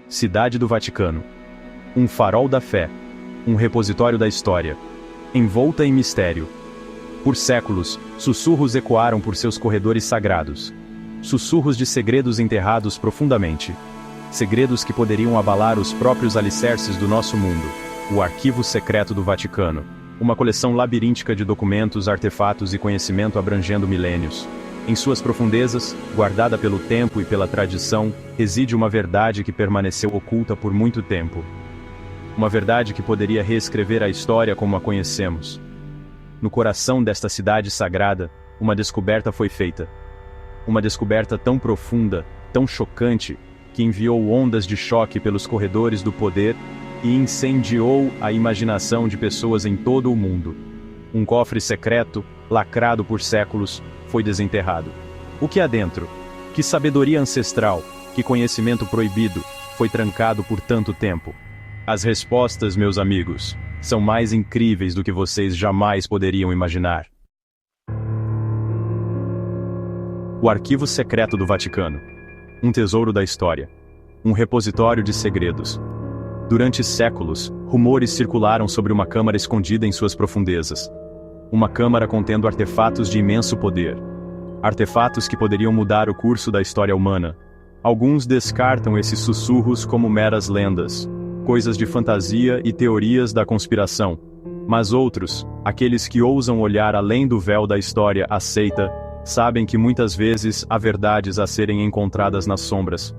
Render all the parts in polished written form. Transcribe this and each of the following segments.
Cidade do Vaticano. Um farol da fé. Um repositório da história. Envolta em mistério. Por séculos, sussurros ecoaram por seus corredores sagrados. Sussurros de segredos enterrados profundamente. Segredos que poderiam abalar os próprios alicerces do nosso mundo. O Arquivo Secreto do Vaticano. Uma coleção labiríntica de documentos, artefatos e conhecimento abrangendo milênios. Em suas profundezas, guardada pelo tempo e pela tradição, reside uma verdade que permaneceu oculta por muito tempo. Uma verdade que poderia reescrever a história como a conhecemos. No coração desta cidade sagrada, uma descoberta foi feita. Uma descoberta tão profunda, tão chocante, que enviou ondas de choque pelos corredores do poder e incendiou a imaginação de pessoas em todo o mundo. Um cofre secreto, lacrado por séculos, foi desenterrado. O que há dentro? Que sabedoria ancestral, que conhecimento proibido, foi trancado por tanto tempo? As respostas, meus amigos, são mais incríveis do que vocês jamais poderiam imaginar. O Arquivo Secreto do Vaticano. Um tesouro da história. Um repositório de segredos. Durante séculos, rumores circularam sobre uma câmara escondida em suas profundezas. Uma câmara contendo artefatos de imenso poder. Artefatos que poderiam mudar o curso da história humana. Alguns descartam esses sussurros como meras lendas, coisas de fantasia e teorias da conspiração. Mas outros, aqueles que ousam olhar além do véu da história aceita, sabem que muitas vezes há verdades a serem encontradas nas sombras.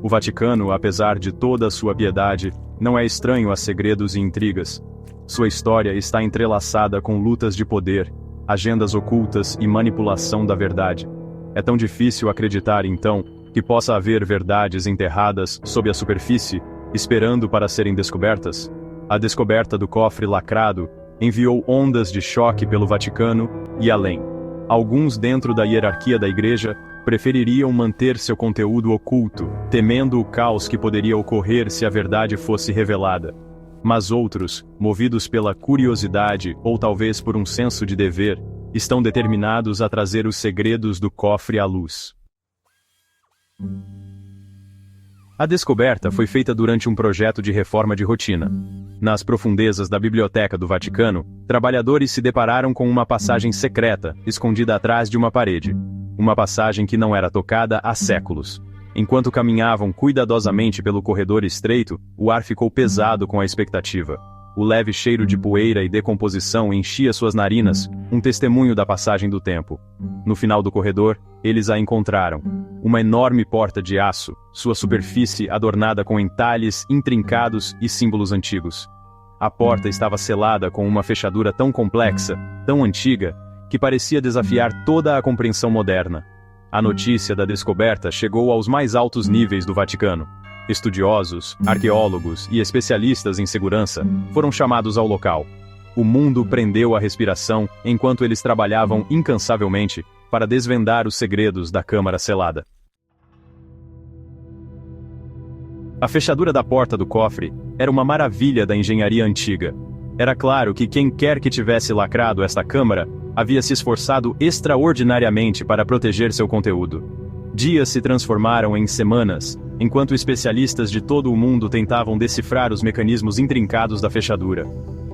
O Vaticano, apesar de toda a sua piedade, não é estranho a segredos e intrigas. Sua história está entrelaçada com lutas de poder, agendas ocultas e manipulação da verdade. É tão difícil acreditar, então, que possa haver verdades enterradas sob a superfície, esperando para serem descobertas? A descoberta do cofre lacrado enviou ondas de choque pelo Vaticano e além. Alguns dentro da hierarquia da Igreja prefeririam manter seu conteúdo oculto, temendo o caos que poderia ocorrer se a verdade fosse revelada. Mas outros, movidos pela curiosidade ou talvez por um senso de dever, estão determinados a trazer os segredos do cofre à luz. A descoberta foi feita durante um projeto de reforma de rotina. Nas profundezas da Biblioteca do Vaticano, trabalhadores se depararam com uma passagem secreta, escondida atrás de uma parede. Uma passagem que não era tocada há séculos. Enquanto caminhavam cuidadosamente pelo corredor estreito, o ar ficou pesado com a expectativa. O leve cheiro de poeira e decomposição enchia suas narinas, um testemunho da passagem do tempo. No final do corredor, eles a encontraram. Uma enorme porta de aço, sua superfície adornada com entalhes intrincados e símbolos antigos. A porta estava selada com uma fechadura tão complexa, tão antiga, que parecia desafiar toda a compreensão moderna. A notícia da descoberta chegou aos mais altos níveis do Vaticano. Estudiosos, arqueólogos e especialistas em segurança foram chamados ao local. O mundo prendeu a respiração enquanto eles trabalhavam incansavelmente para desvendar os segredos da câmara selada. A fechadura da porta do cofre era uma maravilha da engenharia antiga. Era claro que quem quer que tivesse lacrado esta câmara havia se esforçado extraordinariamente para proteger seu conteúdo. Dias se transformaram em semanas, enquanto especialistas de todo o mundo tentavam decifrar os mecanismos intrincados da fechadura.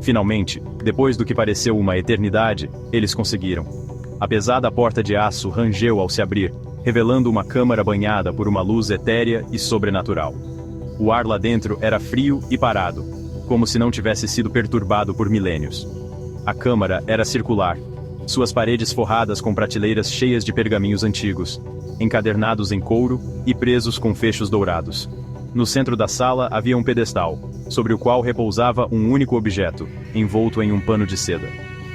Finalmente, depois do que pareceu uma eternidade, eles conseguiram. A pesada porta de aço rangeu ao se abrir, revelando uma câmara banhada por uma luz etérea e sobrenatural. O ar lá dentro era frio e parado, como se não tivesse sido perturbado por milênios. A câmara era circular, suas paredes forradas com prateleiras cheias de pergaminhos antigos, encadernados em couro e presos com fechos dourados. No centro da sala havia um pedestal, sobre o qual repousava um único objeto, envolto em um pano de seda.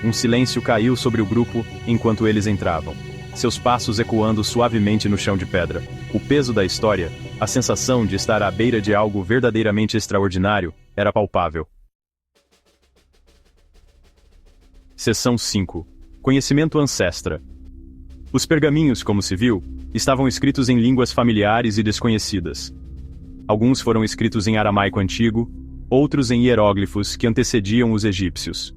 Um silêncio caiu sobre o grupo enquanto eles entravam, seus passos ecoando suavemente no chão de pedra. O peso da história, a sensação de estar à beira de algo verdadeiramente extraordinário, era palpável. Seção 5. Conhecimento ancestra. Os pergaminhos, como se viu, estavam escritos em línguas familiares e desconhecidas. Alguns foram escritos em aramaico antigo, outros em hieróglifos que antecediam os egípcios.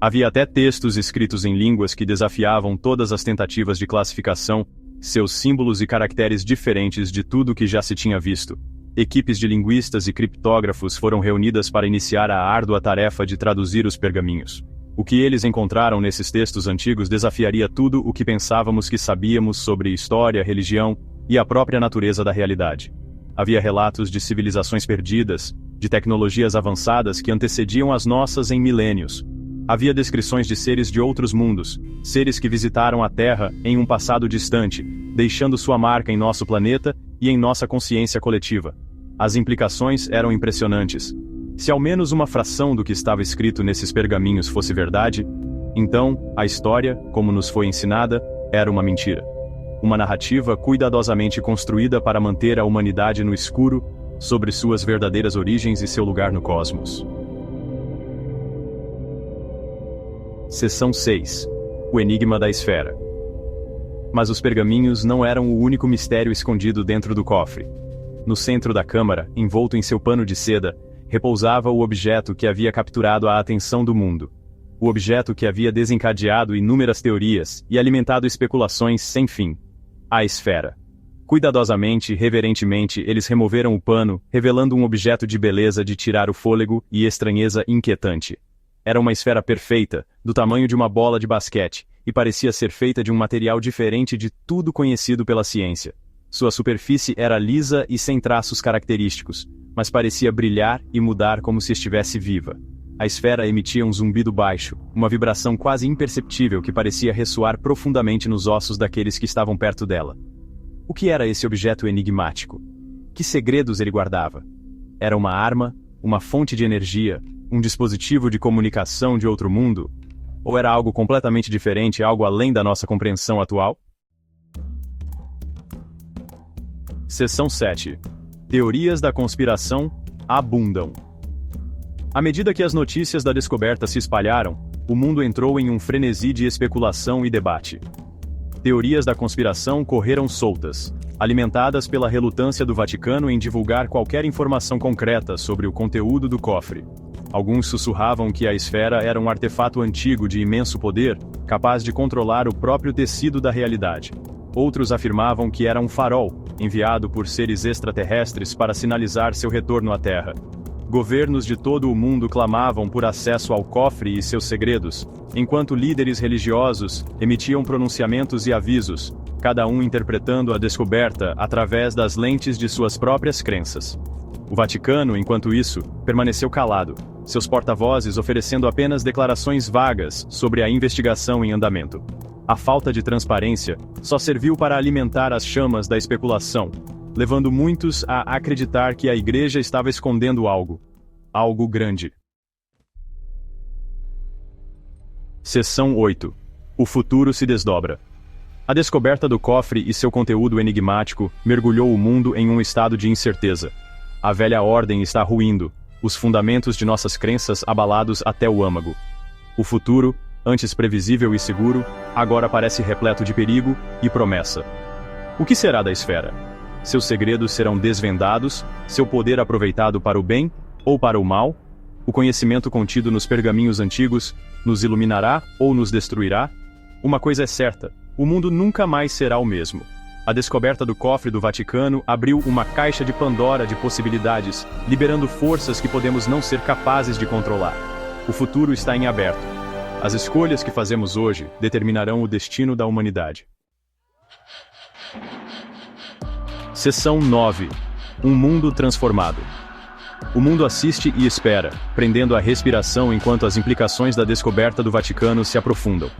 Havia até textos escritos em línguas que desafiavam todas as tentativas de classificação, seus símbolos e caracteres diferentes de tudo que já se tinha visto. Equipes de linguistas e criptógrafos foram reunidas para iniciar a árdua tarefa de traduzir os pergaminhos. O que eles encontraram nesses textos antigos desafiaria tudo o que pensávamos que sabíamos sobre história, religião e a própria natureza da realidade. Havia relatos de civilizações perdidas, de tecnologias avançadas que antecediam as nossas em milênios. Havia descrições de seres de outros mundos, seres que visitaram a Terra em um passado distante, deixando sua marca em nosso planeta e em nossa consciência coletiva. As implicações eram impressionantes. Se ao menos uma fração do que estava escrito nesses pergaminhos fosse verdade, então, a história, como nos foi ensinada, era uma mentira. Uma narrativa cuidadosamente construída para manter a humanidade no escuro sobre suas verdadeiras origens e seu lugar no cosmos. Seção 6. O Enigma da Esfera. Mas os pergaminhos não eram o único mistério escondido dentro do cofre. No centro da câmara, envolto em seu pano de seda, repousava o objeto que havia capturado a atenção do mundo. O objeto que havia desencadeado inúmeras teorias e alimentado especulações sem fim. A esfera. Cuidadosamente e reverentemente, eles removeram o pano, revelando um objeto de beleza de tirar o fôlego e estranheza inquietante. Era uma esfera perfeita, do tamanho de uma bola de basquete, e parecia ser feita de um material diferente de tudo conhecido pela ciência. Sua superfície era lisa e sem traços característicos, mas parecia brilhar e mudar como se estivesse viva. A esfera emitia um zumbido baixo, uma vibração quase imperceptível que parecia ressoar profundamente nos ossos daqueles que estavam perto dela. O que era esse objeto enigmático? Que segredos ele guardava? Era uma arma? Uma fonte de energia? Um dispositivo de comunicação de outro mundo? Ou era algo completamente diferente, algo além da nossa compreensão atual? Seção 7. Teorias da conspiração abundam. À medida que as notícias da descoberta se espalharam, o mundo entrou em um frenesi de especulação e debate. Teorias da conspiração correram soltas, alimentadas pela relutância do Vaticano em divulgar qualquer informação concreta sobre o conteúdo do cofre. Alguns sussurravam que a esfera era um artefato antigo de imenso poder, capaz de controlar o próprio tecido da realidade. Outros afirmavam que era um farol, enviado por seres extraterrestres para sinalizar seu retorno à Terra. Governos de todo o mundo clamavam por acesso ao cofre e seus segredos, enquanto líderes religiosos emitiam pronunciamentos e avisos, cada um interpretando a descoberta através das lentes de suas próprias crenças. O Vaticano, enquanto isso, permaneceu calado, seus porta-vozes oferecendo apenas declarações vagas sobre a investigação em andamento. A falta de transparência só serviu para alimentar as chamas da especulação, levando muitos a acreditar que a Igreja estava escondendo algo grande. Seção 8. O futuro se desdobra. A descoberta do cofre e seu conteúdo enigmático mergulhou o mundo em um estado de incerteza. A velha ordem está ruindo, os fundamentos de nossas crenças abalados até o âmago. O futuro, antes previsível e seguro, agora parece repleto de perigo e promessa. O que será da esfera? Seus segredos serão desvendados, seu poder aproveitado para o bem ou para o mal? O conhecimento contido nos pergaminhos antigos nos iluminará ou nos destruirá? Uma coisa é certa, o mundo nunca mais será o mesmo. A descoberta do cofre do Vaticano abriu uma caixa de Pandora de possibilidades, liberando forças que podemos não ser capazes de controlar. O futuro está em aberto. As escolhas que fazemos hoje determinarão o destino da humanidade. Seção 9. Um mundo transformado. O mundo assiste e espera, prendendo a respiração enquanto as implicações da descoberta do Vaticano se aprofundam.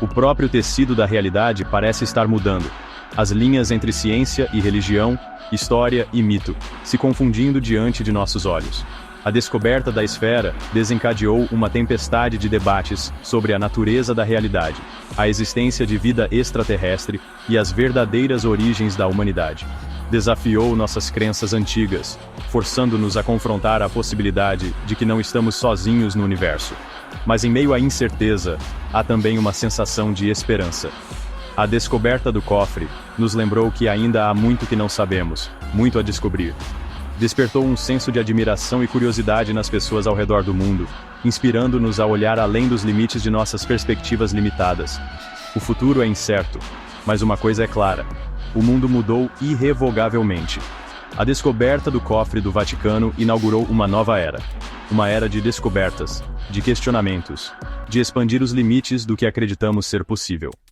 O próprio tecido da realidade parece estar mudando. As linhas entre ciência e religião, história e mito, se confundindo diante de nossos olhos. A descoberta da esfera desencadeou uma tempestade de debates sobre a natureza da realidade, a existência de vida extraterrestre e as verdadeiras origens da humanidade. Desafiou nossas crenças antigas, forçando-nos a confrontar a possibilidade de que não estamos sozinhos no universo. Mas em meio à incerteza, há também uma sensação de esperança. A descoberta do cofre nos lembrou que ainda há muito que não sabemos, muito a descobrir. Despertou um senso de admiração e curiosidade nas pessoas ao redor do mundo, inspirando-nos a olhar além dos limites de nossas perspectivas limitadas. O futuro é incerto, mas uma coisa é clara: o mundo mudou irrevogavelmente. A descoberta do cofre do Vaticano inaugurou uma nova era. Uma era de descobertas, de questionamentos, de expandir os limites do que acreditamos ser possível.